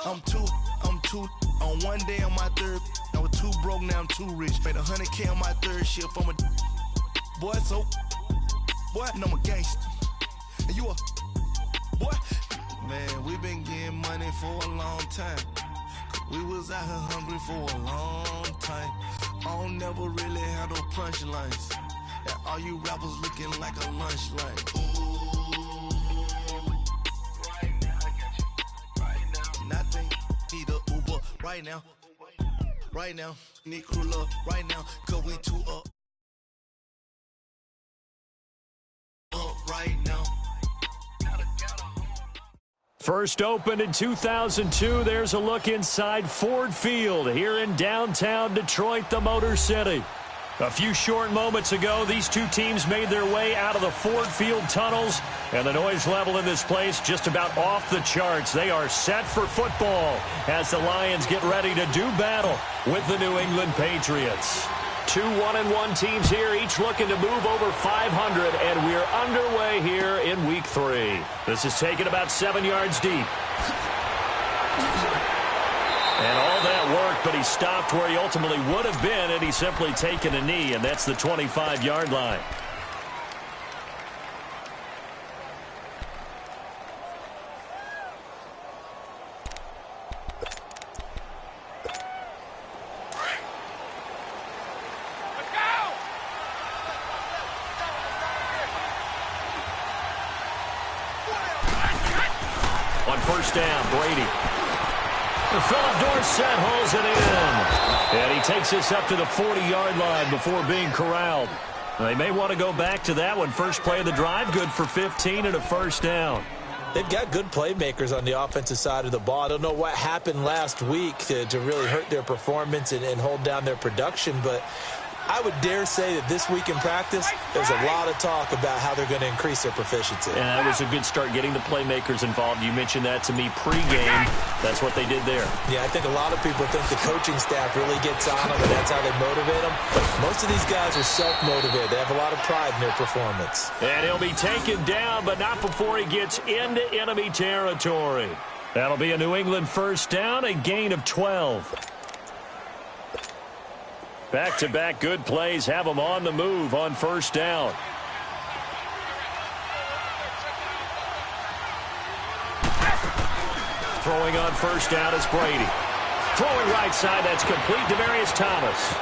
I'm two. On one day on my third, I was too broke, now I'm too rich. Made 100K on my third shift. I'm a boy, so boy, and I'm a gangster. And you a boy. Man, we been getting money for a long time. We was out here hungry for a long time. I don't never really have no punchlines. And all you rappers looking like a lunch line. Nothing, need a Uber right now, need crew up right now, cause we too up right now. First opened in 2002, there's a look inside Ford Field here in downtown Detroit, the Motor City. A few short moments ago, these two teams made their way out of the Ford Field tunnels, and the noise level in this place just about off the charts. They are set for football as the Lions get ready to do battle with the New England Patriots. Two 1-1 teams here, each looking to move over 500, and we're underway here in Week 3. This is taken about 7 yards deep. And all that work, but he stopped where he ultimately would have been, and he's simply taken a knee, and that's the 25-yard line. On first down, Brady. Philip Dorsett holds it in. And he takes this up to the 40-yard line before being corralled. They may want to go back to that one. First play of the drive, good for 15 and a first down. They've got good playmakers on the offensive side of the ball. I don't know what happened last week to really hurt their performance and hold down their production, but I would dare say that this week in practice, there's a lot of talk about how they're going to increase their proficiency. And that was a good start, getting the playmakers involved. You mentioned that to me pregame. That's what they did there. Yeah, I think a lot of people think the coaching staff really gets on them, and that's how they motivate them. But most of these guys are self-motivated. They have a lot of pride in their performance. And he'll be taken down, but not before he gets into enemy territory. That'll be a New England first down, a gain of 12. Back-to-back good plays have them on the move on first down. Throwing on first down is Brady. Throwing right side, that's complete. Demaryius Thomas.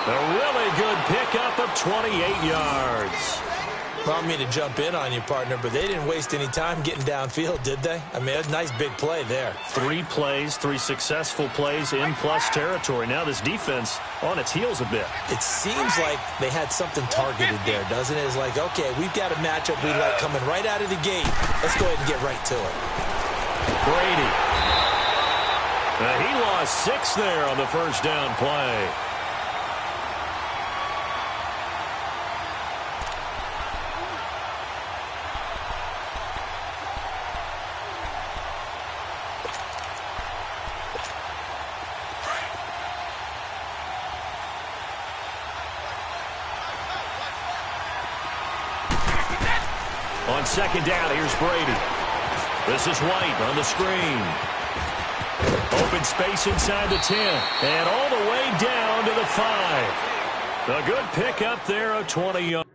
A really good pickup of 28 yards. I don't mean to jump in on you, partner, but they didn't waste any time getting downfield, did they? I mean, a nice big play there. 3 plays, 3 successful plays in plus territory. Now this defense on its heels a bit. It seems like they had something targeted there, doesn't it? It's like, okay, we've got a matchup we like coming right out of the gate. Let's go ahead and get right to it. Brady. He lost 6 there on the first down play. On second down, here's Brady. This is White on the screen. Open space inside the 10. And all the way down to the 5. A good pickup there of 20 yards.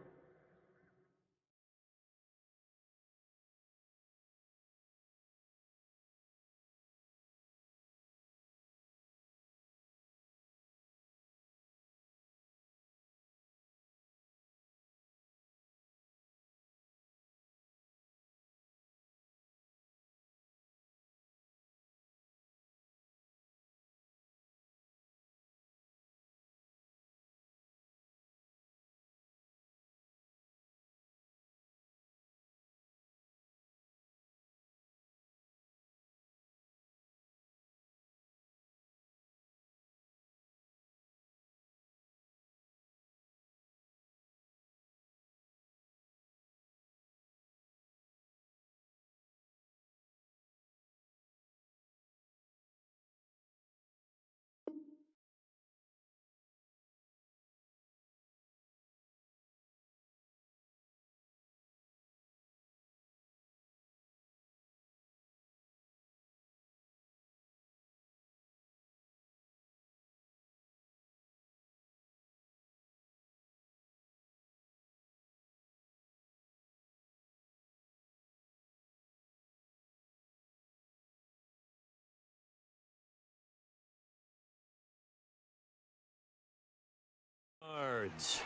yards.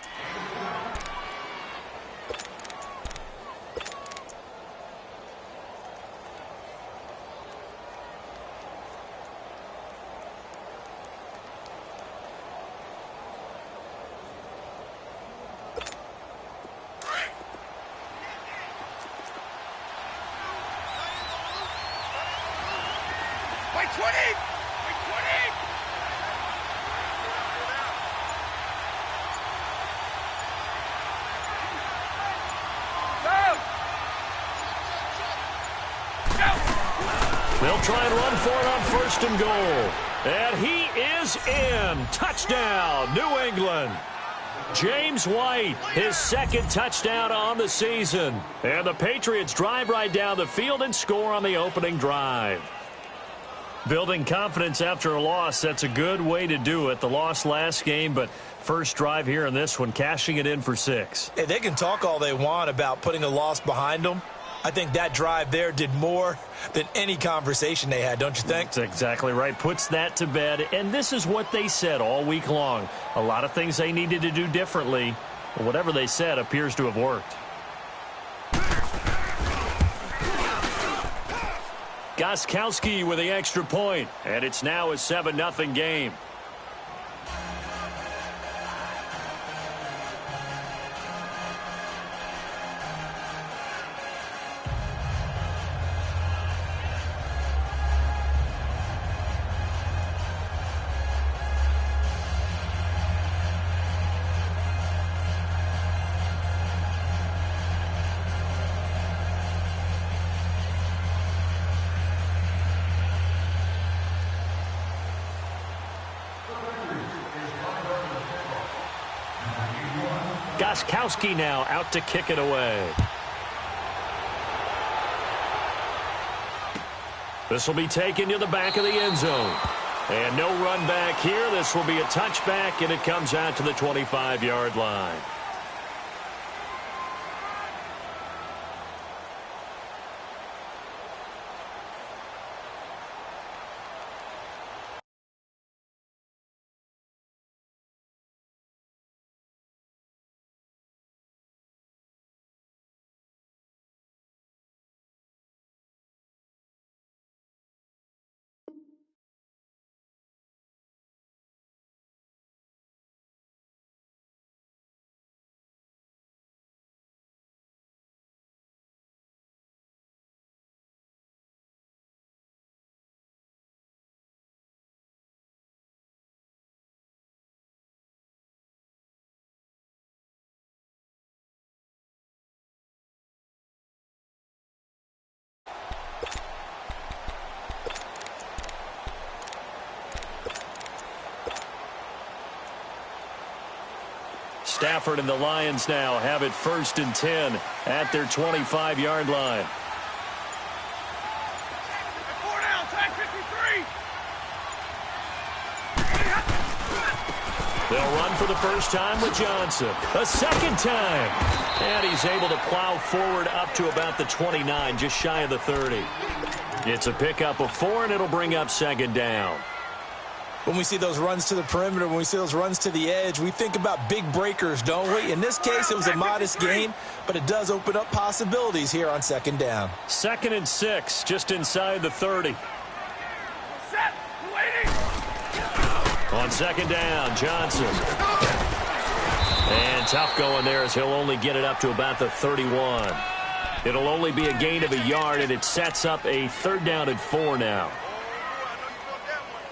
They'll try and run for it on 1st and goal. And he is in. Touchdown, New England. James White, his 2nd touchdown on the season. And the Patriots drive right down the field and score on the opening drive. Building confidence after a loss, that's a good way to do it. The loss last game, but first drive here in this one, cashing it in for 6. Hey, they can talk all they want about putting a loss behind them. I think that drive there did more than any conversation they had, don't you think? That's exactly right. Puts that to bed. And this is what they said all week long. A lot of things they needed to do differently. But whatever they said appears to have worked. Gostkowski with the extra point. And it's now a 7-0 game. Gostkowski now out to kick it away. This will be taken to the back of the end zone. And no run back here. This will be a touchback, and it comes out to the 25-yard line. Stafford and the Lions now have it 1st and 10 at their 25-yard line. They'll run for the first time with Johnson. A 2nd time. And he's able to plow forward up to about the 29, just shy of the 30. It's a pickup of 4, and it'll bring up 2nd down. When we see those runs to the perimeter, when we see those runs to the edge, we think about big breakers, don't we? In this case, it was a modest gain, but it does open up possibilities here on 2nd down. 2nd and 6, just inside the 30. On 2nd down, Johnson. And tough going there as he'll only get it up to about the 31. It'll only be a gain of a yard, and it sets up a 3rd down and 4 now.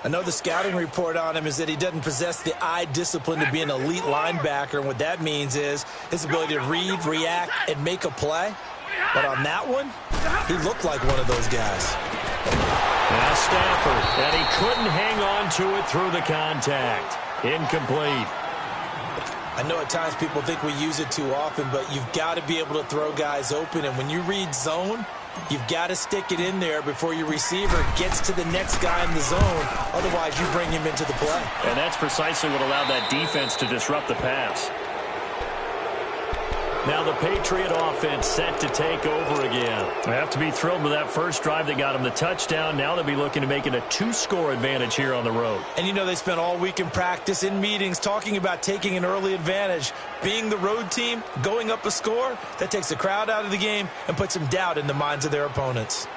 I know the scouting report on him is that he doesn't possess the eye discipline to be an elite linebacker, and what that means is his ability to read, react, and make a play. But on that one, he looked like one of those guys. Now Stafford, and he couldn't hang on to it through the contact. Incomplete. I know at times people think we use it too often, but you've got to be able to throw guys open, and when you read zone, you've got to stick it in there before your receiver gets to the next guy in the zone. Otherwise, you bring him into the play. And that's precisely what allowed that defense to disrupt the pass. Now the Patriot offense set to take over again. They have to be thrilled with that first drive that got them the touchdown. Now they'll be looking to make it a 2-score advantage here on the road. And you know they spent all week in practice, in meetings, talking about taking an early advantage. Being the road team, going up a score, that takes the crowd out of the game and puts some doubt in the minds of their opponents.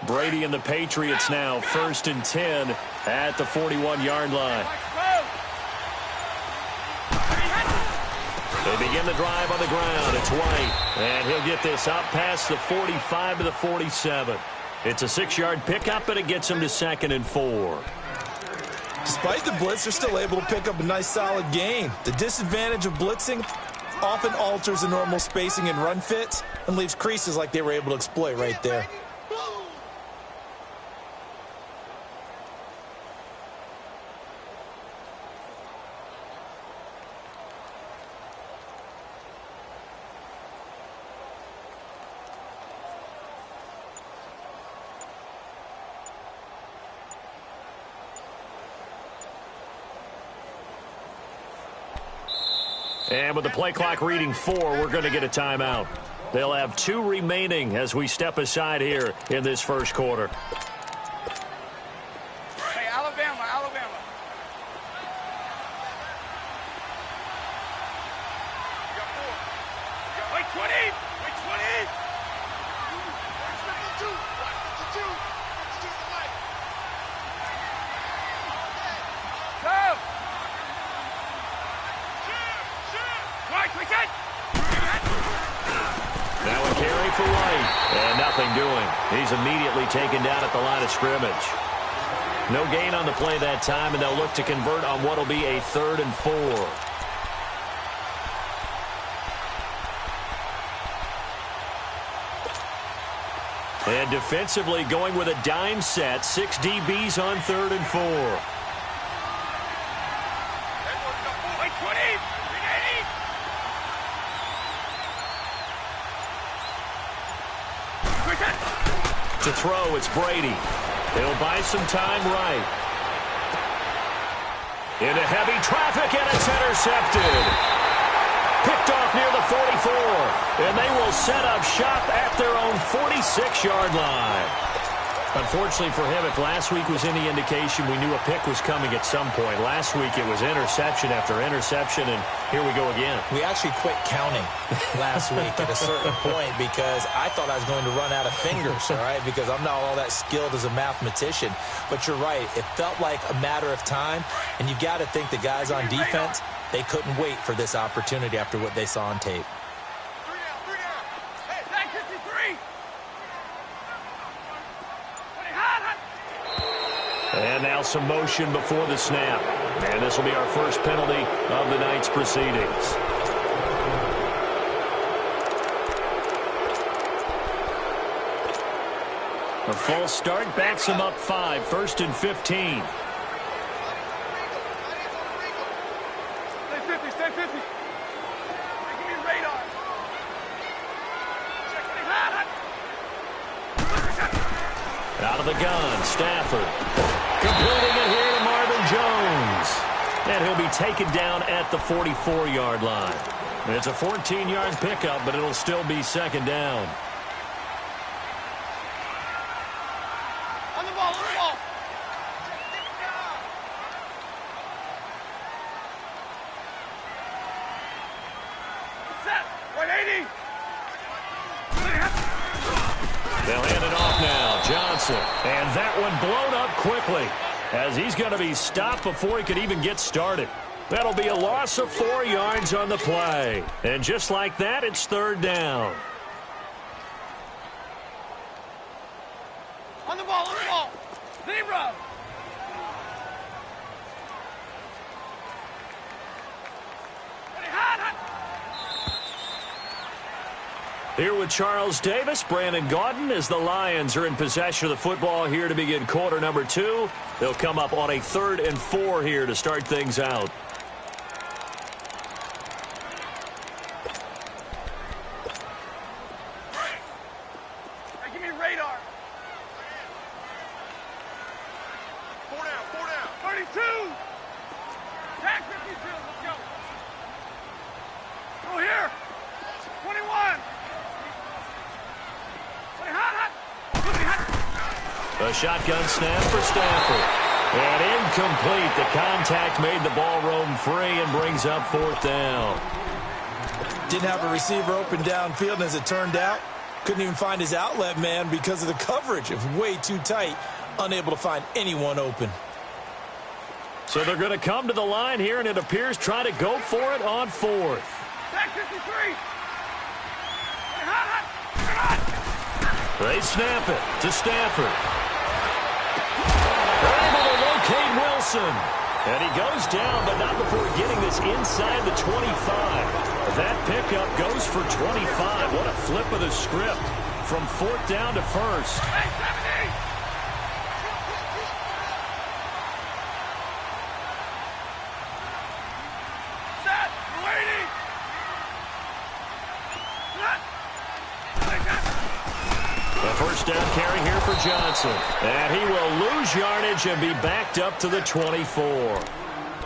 Brady and the Patriots now 1st and 10 at the 41-yard line. They begin the drive on the ground. It's White, and he'll get this up past the 45 to the 47. It's a 6-yard pickup, and it gets him to 2nd and 4. Despite the blitz, they're still able to pick up a nice, solid gain. The disadvantage of blitzing often alters the normal spacing and run fits and leaves creases like they were able to exploit right there. And with the play clock reading 4, we're going to get a timeout. They'll have 2 remaining as we step aside here in this first quarter. Hey, Alabama. Wait, 20. Go. Now a carry for White, and nothing doing. He's immediately taken down at the line of scrimmage. No gain on the play that time, and they'll look to convert on what will be a 3rd and 4. And defensively going with a dime set, 6 DBs on 3rd and 4. To throw, it's Brady. He'll buy some time right. Into heavy traffic, and it's intercepted. Picked off near the 44, and they will set up shop at their own 46-yard line. Unfortunately for him, if last week was any indication, we knew a pick was coming at some point. Last week it was interception after interception, and here we go again. We actually quit counting last week at a certain point because I thought I was going to run out of fingers, all right, because I'm not all that skilled as a mathematician. But you're right. It felt like a matter of time, and you got to think the guys on defense, they couldn't wait for this opportunity after what they saw on tape. And now some motion before the snap. And this will be our first penalty of the night's proceedings. A false start backs him up 5, 1st and 15. Stay 50. Give me radar. Out of the gun, Stafford. Completing it here to Marvin Jones. And he'll be taken down at the 44-yard line. It's a 14-yard pickup, but it'll still be 2nd down. On the ball. Set. 180. They'll hand it off now. Johnson. And that one blown up quickly as he's going to be stopped before he could even get started. That'll be a loss of 4 yards on the play. And just like that, it's 3rd down. On the ball. Zebra. Here with Charles Davis, Brandon Gaudin, as the Lions are in possession of the football here to begin quarter number 2. They'll come up on a 3rd and 4 here to start things out. Hey, give me radar. 4 down. 32. Back 52. Let's go. Go here. 21. A shotgun snap for Stafford. And incomplete. The contact made the ball roam free and brings up 4th down. Didn't have a receiver open downfield, and as it turned out, couldn't even find his outlet man because of the coverage. It was way too tight, unable to find anyone open. So they're going to come to the line here, and it appears try to go for it on 4th. Back 53. They snap it to Stafford. They're able to locate Wilson. And he goes down, but not before getting this inside the 25. That pickup goes for 25. What a flip of the script from 4th down to 1st. Hey, 70. Set. Waiting. A 1st down carry here for Johnson. And he will lose yardage and be backed up to the 24.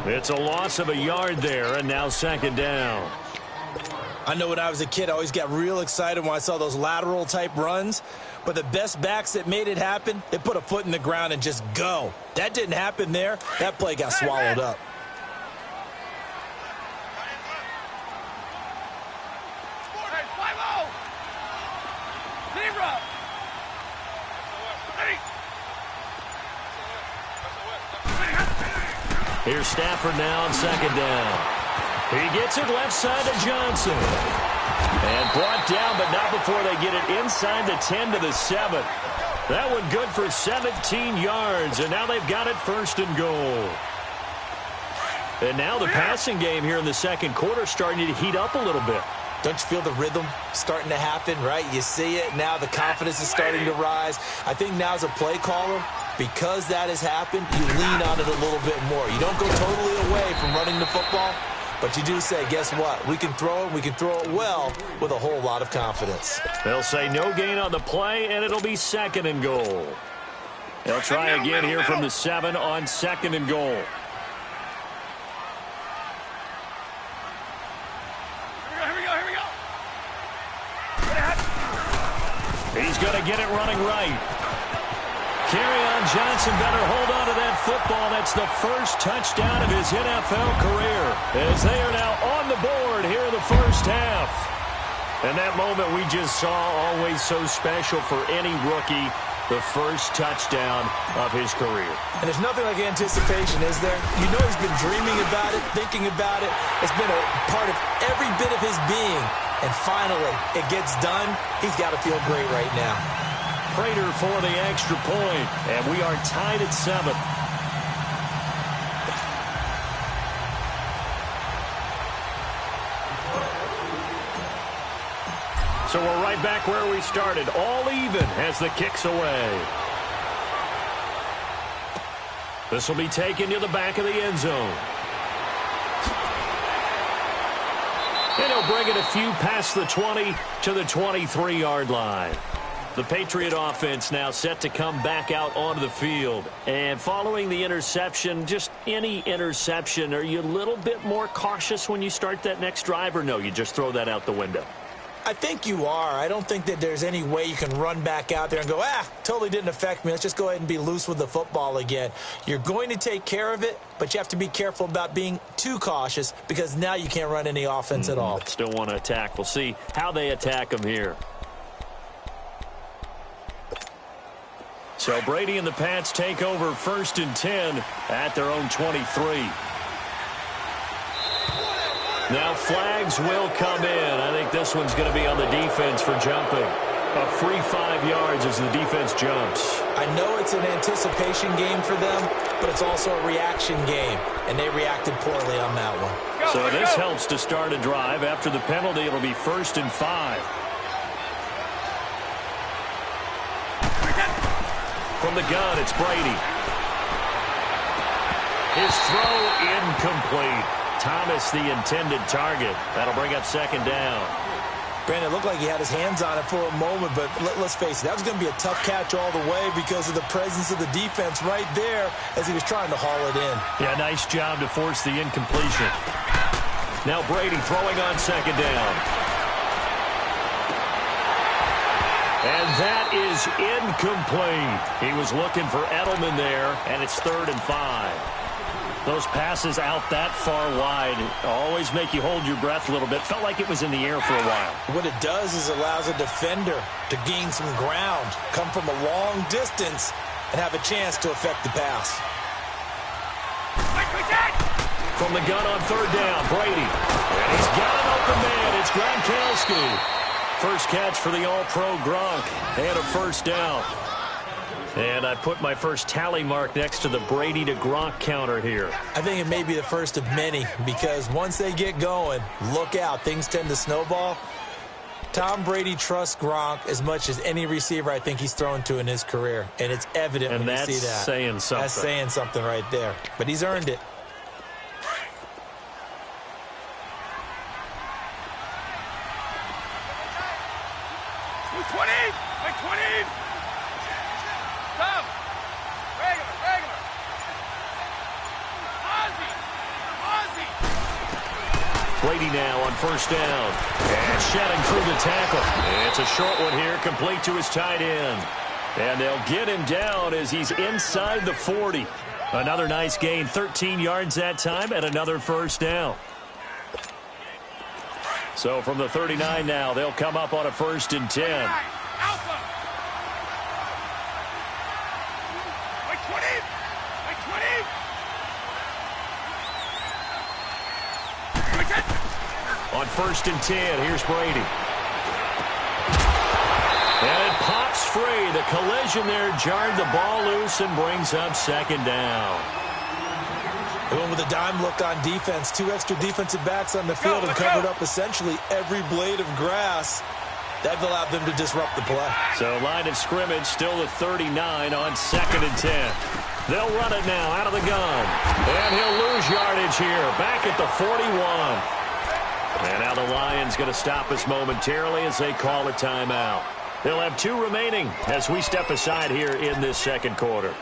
It's a loss of a yard there, and now 2nd down. I know when I was a kid, I always got real excited when I saw those lateral-type runs. But the best backs that made it happen, they put a foot in the ground and just go. That didn't happen there. That play got swallowed up. Hey, 5-0. Zebra. Here's Stafford now on 2nd down. He gets it left side to Johnson. And brought down, but not before they get it inside the 10 to the 7. That one good for 17 yards, and now they've got it 1st and goal. And now the passing game here in the 2nd quarter starting to heat up a little bit. Don't you feel the rhythm starting to happen, right? You see it. Now the confidence is starting to rise. I think now as a play caller, because that has happened, you lean on it a little bit more. You don't go totally away from running the football, but you do say, guess what? We can throw it. We can throw it well with a whole lot of confidence. They'll say no gain on the play, and it'll be 2nd and goal. They'll try again here from the 7 on 2nd and goal. He's going to get it running right. Kerryon Johnson better hold on to that football. That's the 1st touchdown of his NFL career, as they are now on the board here in the 1st half. And that moment we just saw, always so special for any rookie, the 1st touchdown of his career. And there's nothing like anticipation, is there? You know he's been dreaming about it, thinking about it. It's been a part of every bit of his being. And finally, it gets done. He's got to feel great right now. Prater for the extra point, and we are tied at 7. So we're right back where we started, all even as the kick's away. This will be taken to the back of the end zone. And he'll bring it a few past the 20 to the 23-yard line. The Patriot offense now set to come back out onto the field. And following the interception, just any interception, are you a little bit more cautious when you start that next drive, or no, you just throw that out the window? I think you are. I don't think that there's any way you can run back out there and go, totally didn't affect me. Let's just go ahead and be loose with the football again. You're going to take care of it, but you have to be careful about being too cautious because now you can't run any offense at all. Still want to attack. We'll see how they attack them here. So Brady and the Pats take over 1st and 10 at their own 23. Now flags will come in. I think this one's going to be on the defense for jumping. A free 5 yards as the defense jumps. I know it's an anticipation game for them, but it's also a reaction game, and they reacted poorly on that one. So this helps to start a drive. After the penalty, it'll be 1st and 5. From the gun, it's Brady. His throw incomplete. Thomas, the intended target. That'll bring up second down. Brandon, it looked like he had his hands on it for a moment, but let's face it, that was going to be a tough catch all the way because of the presence of the defense right there as he was trying to haul it in. Yeah, nice job to force the incompletion. Now Brady throwing on second down. And that is incomplete. He was looking for Edelman there, and it's 3rd and 5. Those passes out that far wide always make you hold your breath a little bit. Felt like it was in the air for a while. What it does is allows a defender to gain some ground, come from a long distance, and have a chance to affect the pass. From the gun on 3rd down, Brady. And he's got an open man. It's Gronkowski. First catch for the All-Pro Gronk. And a first down. And I put my first tally mark next to the Brady to Gronk counter here. I think it may be the first of many because once they get going, look out. Things tend to snowball. Tom Brady trusts Gronk as much as any receiver I think he's thrown to in his career. And it's evident when you see that. And that's saying something. That's saying something right there. But he's earned it. Brady now on first down. And shedding through the tackle. It's a short one here, complete to his tight end. And they'll get him down as he's inside the 40. Another nice gain, 13 yards that time, and another first down. So from the 39 now, they'll come up on a 1st and 10. On 1st and 10, here's Brady. And it pops free. The collision there jarred the ball loose and brings up second down. Going with a dime look on defense. 2 extra defensive backs on the field and covered up essentially every blade of grass. That allowed them to disrupt the play. So line of scrimmage still the 39 on 2nd and 10. They'll run it now out of the gun. And he'll lose yardage here. Back at the 41. And now the Lions going to stop us momentarily as they call a timeout. They'll have 2 remaining as we step aside here in this second quarter.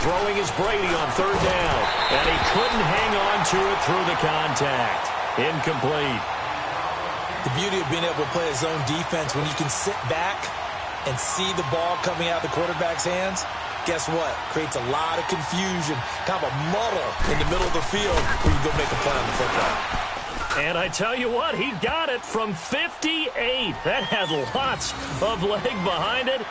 Throwing is Brady on 3rd down. And he couldn't hang on to it through the contact. Incomplete. The beauty of being able to play a zone defense when you can sit back and see the ball coming out of the quarterback's hands, guess what? Creates a lot of confusion, kind of a muddle in the middle of the field where you go make a play on the football. And I tell you what, he got it from 58. That had lots of leg behind it.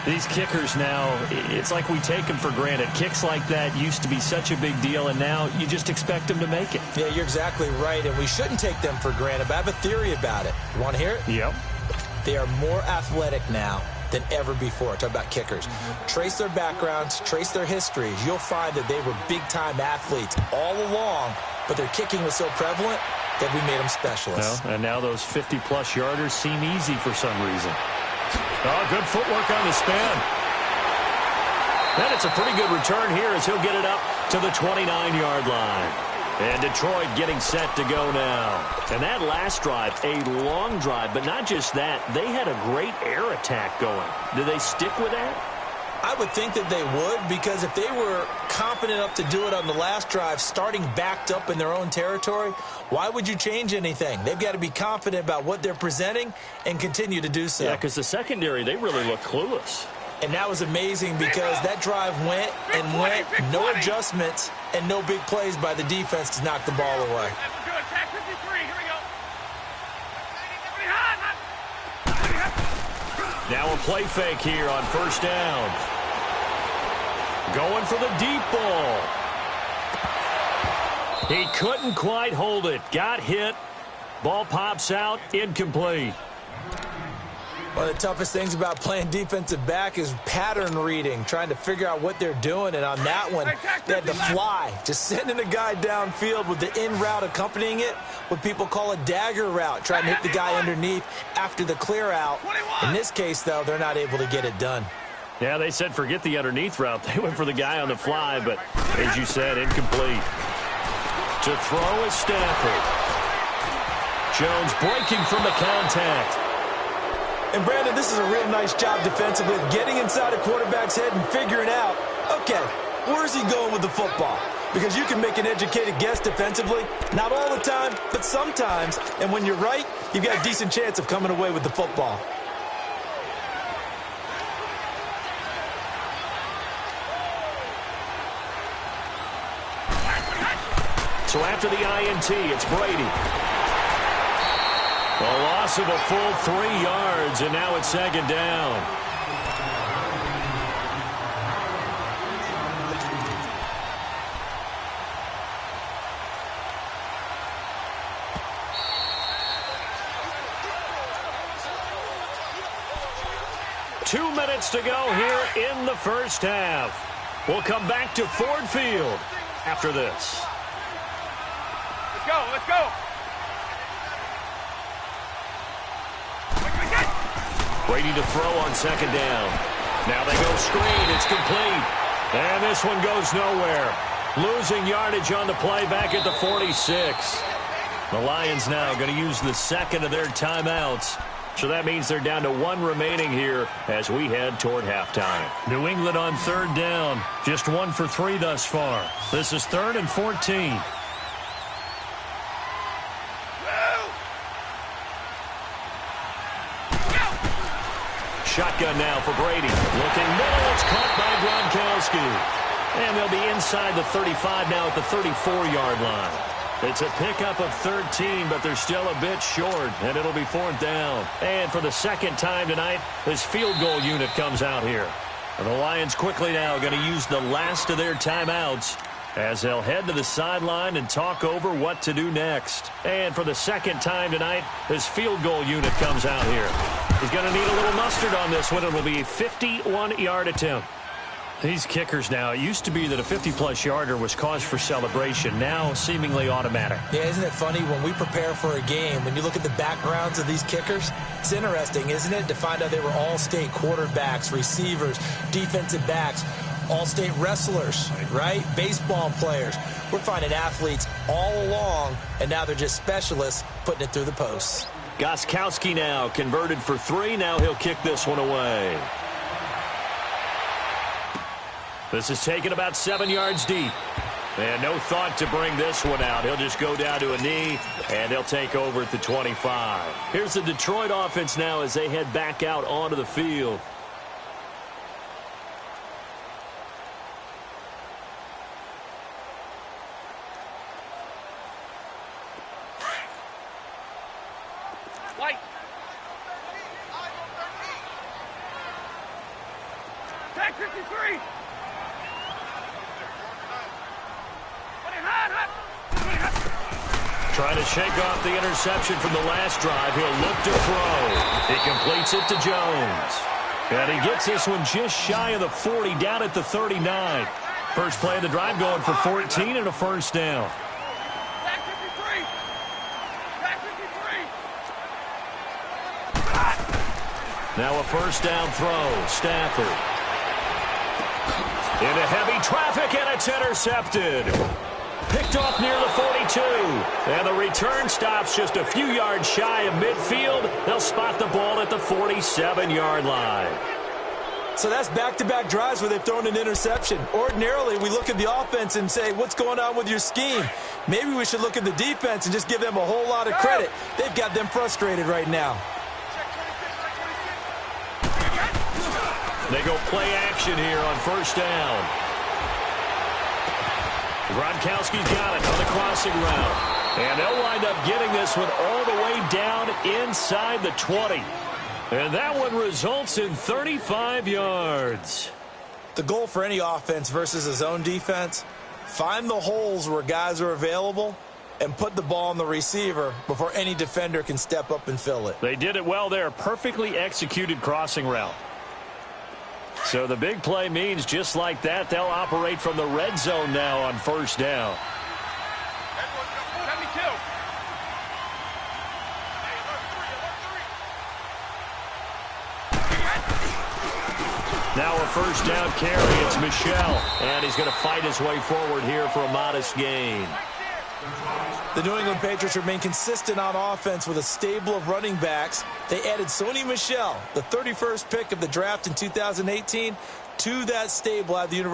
These kickers now, it's like we take them for granted. Kicks like that used to be such a big deal, and now you just expect them to make it. Yeah, you're exactly right, and we shouldn't take them for granted, but I have a theory about it. You want to hear it? Yep. They are more athletic now than ever before. Talk about kickers. Trace their backgrounds, trace their histories. You'll find that they were big-time athletes all along, but their kicking was so prevalent that we made them specialists. Well, and now those 50-plus yarders seem easy for some reason. Oh, good footwork on the spin. And it's a pretty good return here as he'll get it up to the 29-yard line. And Detroit getting set to go now. And that last drive, a long drive, but not just that. They had a great air attack going. Do they stick with that? I would think that they would, because if they were confident enough to do it on the last drive, starting backed up in their own territory, why would you change anything? They've got to be confident about what they're presenting and continue to do so. Yeah, because the secondary, they really look clueless. And that was amazing because that drive went and went, no adjustments and no big plays by the defense to knock the ball away. Now a play fake here on first down. Going for the deep ball. He couldn't quite hold it. Got hit. Ball pops out. Incomplete. One of the toughest things about playing defensive back is pattern reading, trying to figure out what they're doing. And on that one, they had to fly, just sending a guy downfield with the in route accompanying it, what people call a dagger route, trying to hit the guy underneath after the clear out. In this case, though, they're not able to get it done. Yeah, they said forget the underneath route. They went for the guy on the fly, but as you said, incomplete. To throw is Stafford. Jones breaking from the contact. And, Brandon, this is a real nice job defensively of getting inside a quarterback's head and figuring out, okay, where's he going with the football? Because you can make an educated guess defensively, not all the time, but sometimes. And when you're right, you've got a decent chance of coming away with the football. So after the INT, it's Brady. A loss of a full 3 yards, and now it's second down. Two minutes to go here in the first half. We'll come back to Ford Field after this. Let's go, let's go. Brady to throw on second down. Now they go screen. It's complete. And this one goes nowhere. Losing yardage on the play back at the 46. The Lions now going to use the second of their timeouts. So that means they're down to 1 remaining here as we head toward halftime. New England on third down. Just 1 for 3 thus far. This is 3rd and 14. Shotgun now for Brady. Looking middle. It's caught by Gronkowski. And they'll be inside the 35 now at the 34-yard line. It's a pickup of 13, but they're still a bit short, and it'll be 4th down. And for the second time tonight, this field goal unit comes out here. And the Lions quickly now going to use the last of their timeouts as they'll head to the sideline and talk over what to do next. And for the second time tonight, this field goal unit comes out here. He's going to need a little mustard on this one. It will be a 51-yard attempt. These kickers now, it used to be that a 50-plus yarder was cause for celebration. Now seemingly automatic. Yeah, isn't it funny when we prepare for a game, when you look at the backgrounds of these kickers, it's interesting, isn't it, to find out they were all-state quarterbacks, receivers, defensive backs, all-state wrestlers, right? Baseball players. We're finding athletes all along, and now they're just specialists putting it through the posts. Gostkowski now converted for 3. Now he'll kick this one away. This is taken about 7 yards deep. And no thought to bring this one out. He'll just go down to a knee, and he'll take over at the 25. Here's the Detroit offense now as they head back out onto the field. White. Tag 53. Trying to shake off the interception from the last drive. He'll look to throw. He completes it to Jones. And he gets this one just shy of the 40, down at the 39. First play of the drive going for 14 and a first down. Tag 53. Tag 53. Now a first down throw. Stafford. Into heavy traffic, and it's intercepted. Picked off near the 42. And the return stops just a few yards shy of midfield. They'll spot the ball at the 47-yard line. So that's back-to-back drives where they've thrown an interception. Ordinarily, we look at the offense and say, what's going on with your scheme? Maybe we should look at the defense and just give them a whole lot of credit. They've got them frustrated right now. They go play action here on first down. Gronkowski's got it on the crossing route. And they'll wind up getting this one all the way down inside the 20. And that one results in 35 yards. The goal for any offense versus a zone defense, find the holes where guys are available and put the ball on the receiver before any defender can step up and fill it. They did it well there. Perfectly executed crossing route. So the big play means just like that, they'll operate from the red zone now on first down. Now a first down carry. It's Michel, and he's going to fight his way forward here for a modest gain. The New England Patriots remain consistent on offense with a stable of running backs. They added Sony Michel, the 31st pick of the draft in 2018, to that stable at the University.